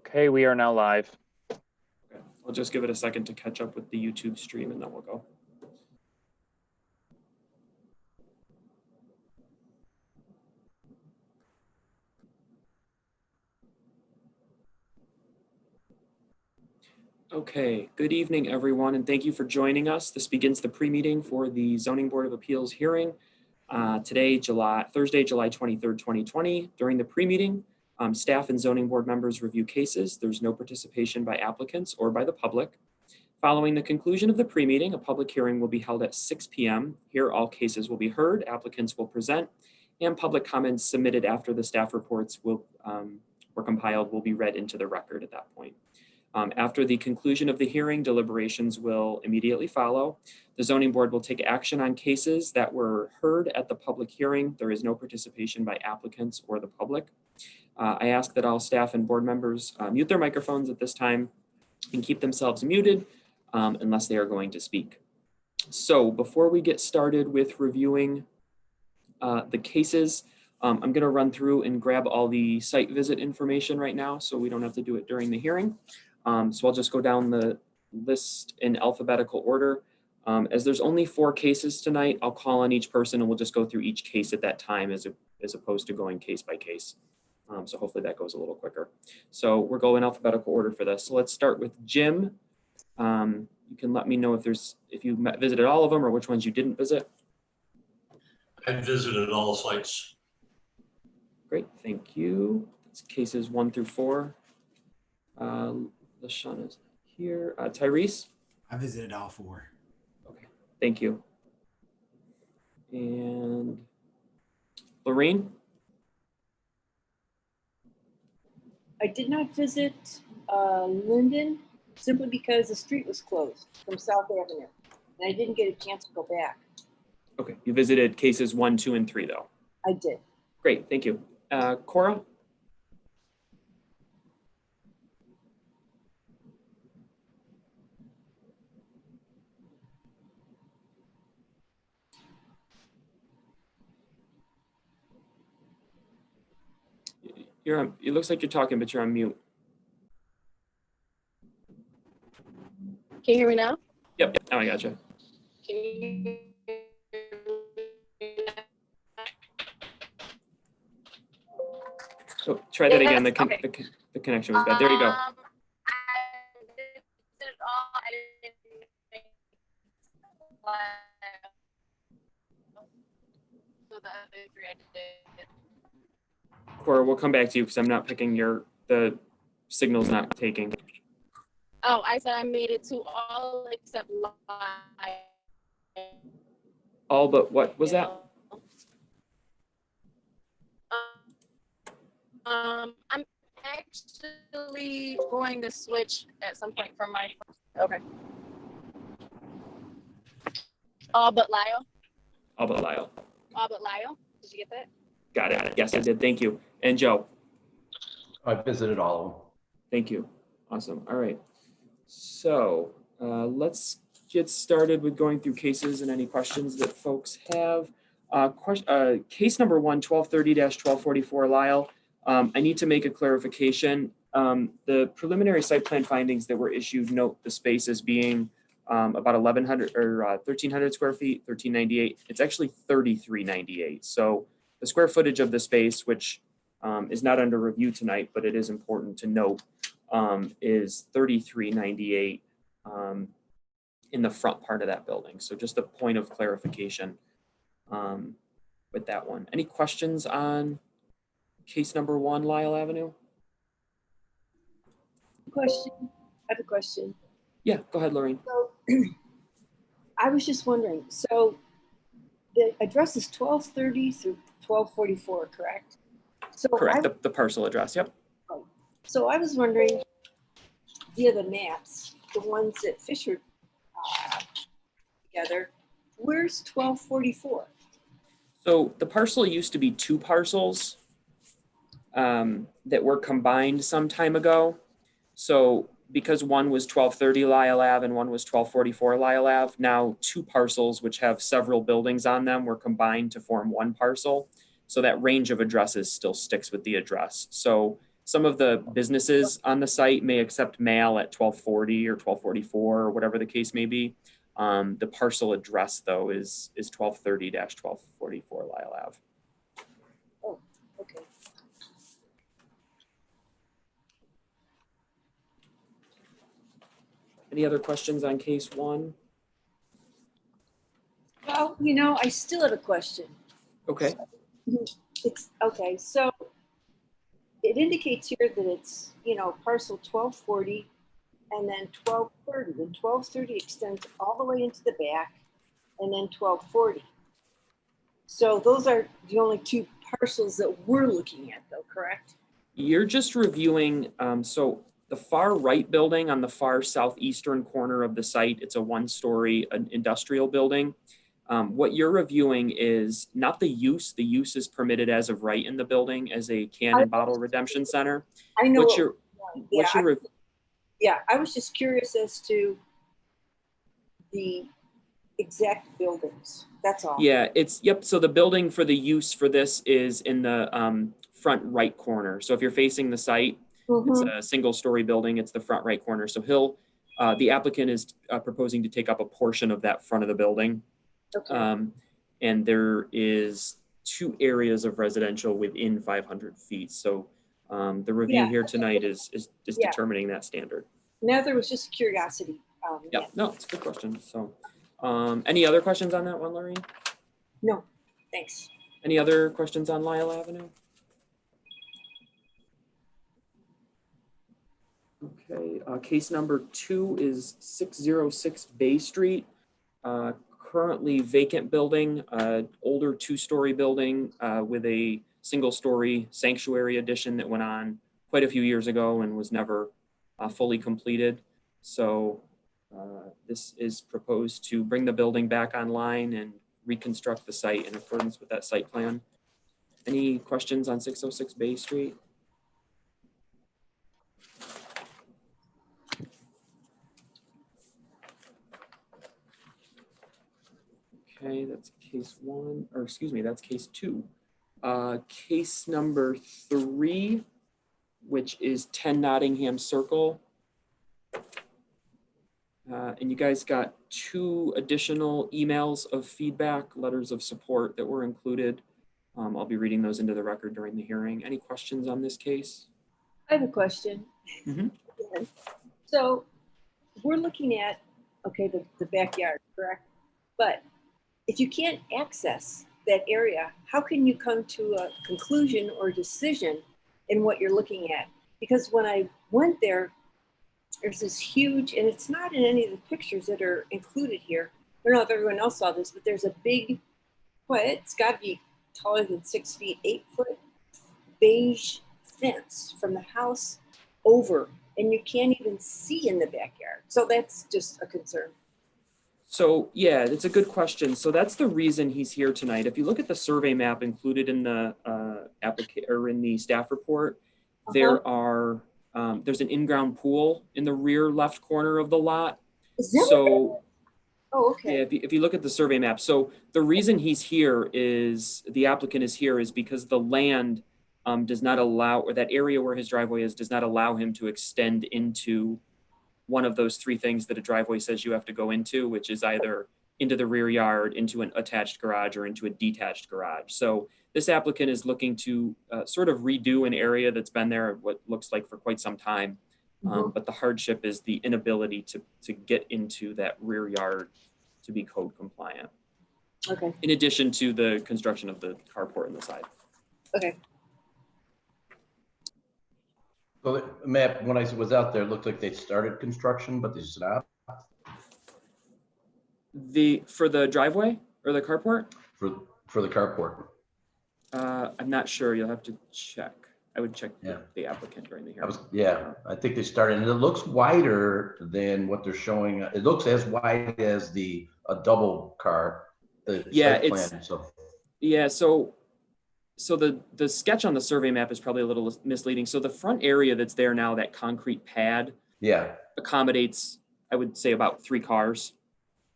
Okay, we are now live. Okay. I'll just give it a second to catch up with the YouTube stream and then we'll go. Okay, good evening, everyone, and thank you for joining us. This begins the pre-meeting for the Zoning Board of Appeals hearing today, Thursday, July 23rd, 2020. During the pre-meeting, staff and zoning board members review cases. There's no participation by applicants or by the public. Following the conclusion of the pre-meeting, a public hearing will be held at 6 p.m. Here, all cases will be heard, applicants will present, and public comments submitted after the staff reports were compiled will be read into the record at that point. After the conclusion of the hearing, deliberations will immediately follow. The zoning board will take action on cases that were heard at the public hearing. There is no participation by applicants or the public. I ask that all staff and board members mute their microphones at this time and keep themselves muted unless they are going to speak. So before we get started with reviewing the cases, I'm going to run through and grab all the site visit information right now so we don't have to do it during the hearing. So I'll just go down the list in alphabetical order. As there's only 4 cases tonight, I'll call on each person and we'll just go through each case at that time as opposed to going case by case. So hopefully that goes a little quicker. So we're going alphabetical order for this. So let's start with Jim. You can let me know if you visited all of them or which ones you didn't visit. I visited all sites. Great, thank you. It's cases 1 through 4. LaShawn is here. Tyrese? I visited all 4. Okay, thank you. And Lorraine? I did not visit Linden simply because the street was closed from South Avenue, and I didn't get a chance to go back. Okay, you visited cases 1, 2, and 3 though? I did. Great, thank you. Cora? It looks like you're talking, but you're on mute. Can you hear me now? Yep, now I gotcha. Can you... So try that again. The Okay. the connection was bad. There you go. I did it all. I didn't so the other 3 I did. Cora, we'll come back to you because I'm not picking the signal's not taking. Oh, I said I made it to all except live. All but what was that? I'm actually going to switch at some point from my phone. Okay. All but Lyle. All but Lyle. All but Lyle. Did you get that? Got it. Yes, I did. Thank you. And Joe? I visited all of them. Thank you. Awesome. All right. So let's get started with going through cases and any questions that folks have. Case number 1, 1230-1244 Lyle. I need to make a clarification. The preliminary site plan findings that were issued note the space as being about 1,100 or 1,300 square feet, 1,398. It's actually 3,398. So the square footage of the space, which is not under review tonight, but it is important to note, is 3,398 in the front part of that building. So just a point of clarification with that one. Any questions on case number 1, Lyle Avenue? Question. I have a question. Yeah, go ahead, Lorraine. So, I was just wondering, so the address is 1230 through 1244, correct? So correct, the parcel address, yep. So I was wondering, via the maps, the ones that Fisher together, where's 1244? So the parcel used to be 2 parcels that were combined some time ago. So because one was 1230 Lyle Ave and one was 1244 Lyle Ave, now 2 parcels which have several buildings on them were combined to form 1 parcel. So that range of addresses still sticks with the address. So some of the businesses on the site may accept mail at 1240 or 1244 or whatever the case may be. The parcel address though is 1230-1244 Lyle Ave. Oh, okay. Any other questions on case one? Well, I still have a question. Okay. It's okay. So it indicates here that it's, parcel 1240 and then 1230. And 1230 extends all the way into the back and then 1240. So those are the only two parcels that we're looking at though, correct? You're just reviewing, so the far right building on the far southeastern corner of the site, it's a one-story industrial building. What you're reviewing is not the use. The use is permitted as of right in the building as a can and bottle redemption center. I know. I was just curious as to the exact buildings. That's all. Yeah, yep. So the building for the use for this is in the front right corner. So if you're facing the site, it's a single story building. It's the front right corner. So the applicant is proposing to take up a portion of that front of the building. Okay. And there is 2 areas of residential within 500 feet. So the review here tonight is determining that standard. Now there was just curiosity. Yeah, no, it's a good question. So any other questions on that one, Lorraine? No, thanks. Any other questions on Lyle Avenue? Okay, case number 2 is 606 Bay Street. Currently vacant building, older 2-story building with a single-story sanctuary addition that went on quite a few years ago and was never fully completed. So this is proposed to bring the building back online and reconstruct the site in accordance with that site plan. Any questions on 606 Bay Street? Okay, that's case 1, or excuse me, that's case 2. Case number 3, which is 10 Nottingham Circle. And you guys got 2 additional emails of feedback, letters of support that were included. I'll be reading those into the record during the hearing. Any questions on this case? I have a question. So we're looking at, the backyard, correct? But if you can't access that area, how can you come to a conclusion or decision in what you're looking at? Because when I went there, there's this huge, and it's not in any of the pictures that are included here. I don't know if everyone else saw this, but there's a big, it's got to be taller than 6 feet, 8 foot beige fence from the house over, and you can't even see in the backyard. So that's just a concern. So yeah, it's a good question. So that's the reason he's here tonight. If you look at the survey map included in the in the staff report, there's an in-ground pool in the rear left corner of the lot. Is that So oh, okay. yeah, if you look at the survey map, so the reason he's here is the applicant is here is because the land does not allow, or that area where his driveway is does not allow him to extend into one of those 3 things that a driveway says you have to go into, which is either into the rear yard, into an attached garage, or into a detached garage. So this applicant is looking to sort of redo an area that's been there what looks like for quite some time. But the hardship is the inability to get into that rear yard to be code compliant. Okay. In addition to the construction of the carport on the side. Okay. So the map, when I was out there, it looked like they started construction, but they stopped For the driveway or the carport? for the carport. I'm not sure. You'll have to check. I would check Yeah. the applicant during the hearing. I think they started, and it looks wider than what they're showing. It looks as wide as a double car. Yeah, site plan, so. Yeah, so the sketch on the survey map is probably a little misleading. So the front area that's there now, that concrete pad, accommodates, I would say, about 3 cars.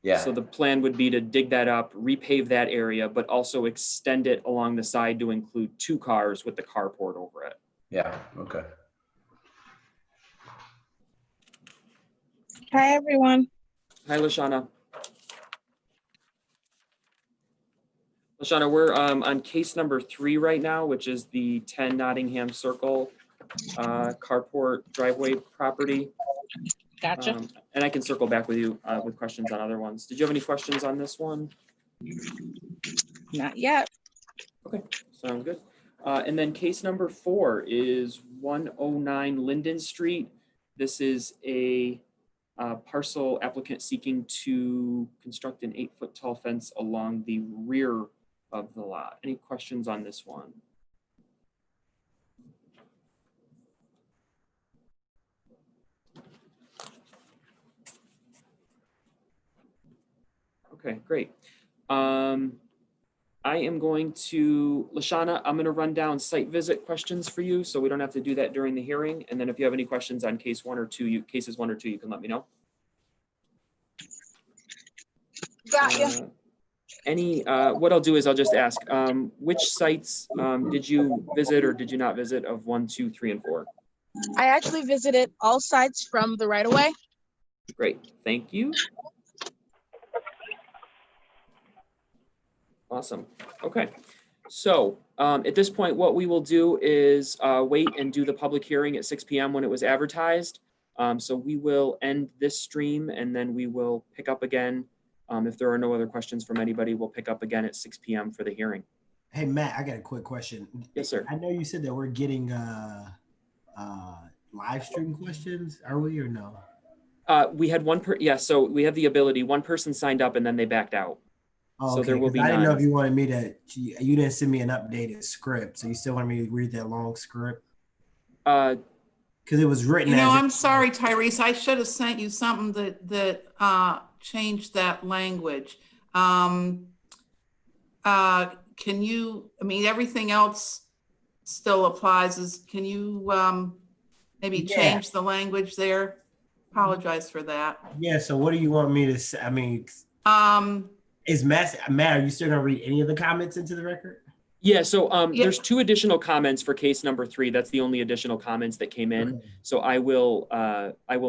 Yeah. So the plan would be to dig that up, repave that area, but also extend it along the side to include 2 cars with the carport over it. Yeah. Okay. Hi, everyone. Hi, Lashana. Lashana, we're on case number 3 right now, which is the 10 Nottingham Circle carport driveway property. Gotcha. And I can circle back with you with questions on other ones. Did you have any questions on this one? Not yet. Okay, sounds good. And then case number 4 is 109 Linden Street. This is a parcel applicant seeking to construct an 8-foot tall fence along the rear of the lot. Any questions on this one? Okay, great. I am going to, Lashana, I'm going to run down site visit questions for you, so we don't have to do that during the hearing. And then if you have any questions on cases 1 or 2, you can let me know. Got you. What I'll do is I'll just ask, which sites did you visit or did you not visit of 1, 2, 3, and 4? I actually visited all sites from the right of way. Great, thank you. Awesome. Okay. So at this point, what we will do is wait and do the public hearing at 6 p.m. when it was advertised. So we will end this stream and then we will pick up again. If there are no other questions from anybody, we'll pick up again at 6 p.m. for the hearing. Hey, Matt, I got a quick question. Yes, sir. I know you said that we're getting live stream questions. Are we or no? We had so we have the ability. One person signed up and then they backed out. Oh, So okay, there will 'cause be I didn't know none. if you wanted me to. You didn't send me an updated script, so you still wanted me to read that long script because it was written. You know, as I'm sorry, Tyrese. I should have sent you something that changed that language. Can you? I mean, everything else still applies. Can you maybe change the language there? Apologize for that. Yeah. So what do you want me to say? I mean, is Matt? Are you still gonna read any of the comments into the record? Yeah, so there's 2 additional comments for case number 3. That's the only additional comments that came in. Okay. So I will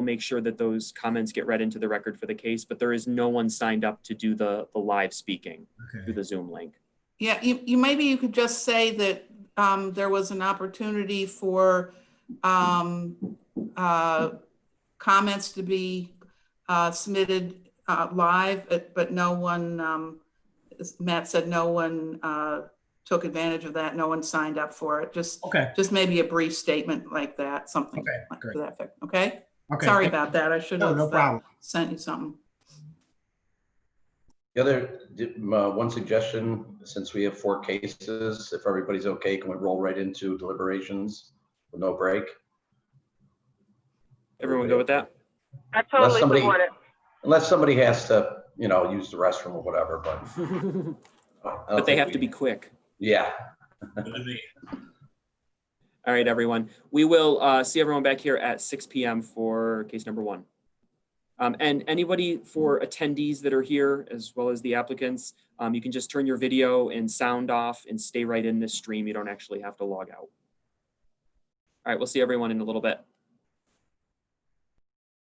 make sure that those comments get read into the record for the case, but there is no one signed up to do the live speaking through the Zoom link. Yeah, you maybe you could just say that there was an opportunity for comments to be submitted live, but no one, Matt said no one took advantage of that. No one signed up for it. Just maybe a brief statement like that, something like to that effect. Okay. Sorry about that. I should have no problem. Sent you something. The other, one suggestion, since we have 4 cases, if everybody's okay, can we roll right into deliberations with no break? Everyone go with that? I totally support it. Unless somebody has to, use the restroom or whatever, but. But they have to be quick. Yeah. All right, everyone. We will see everyone back here at 6 p.m. for case number 1. And anybody for attendees that are here, as well as the applicants, you can just turn your video and sound off and stay right in this stream. You don't actually have to log out. All right, we'll see everyone in a little bit.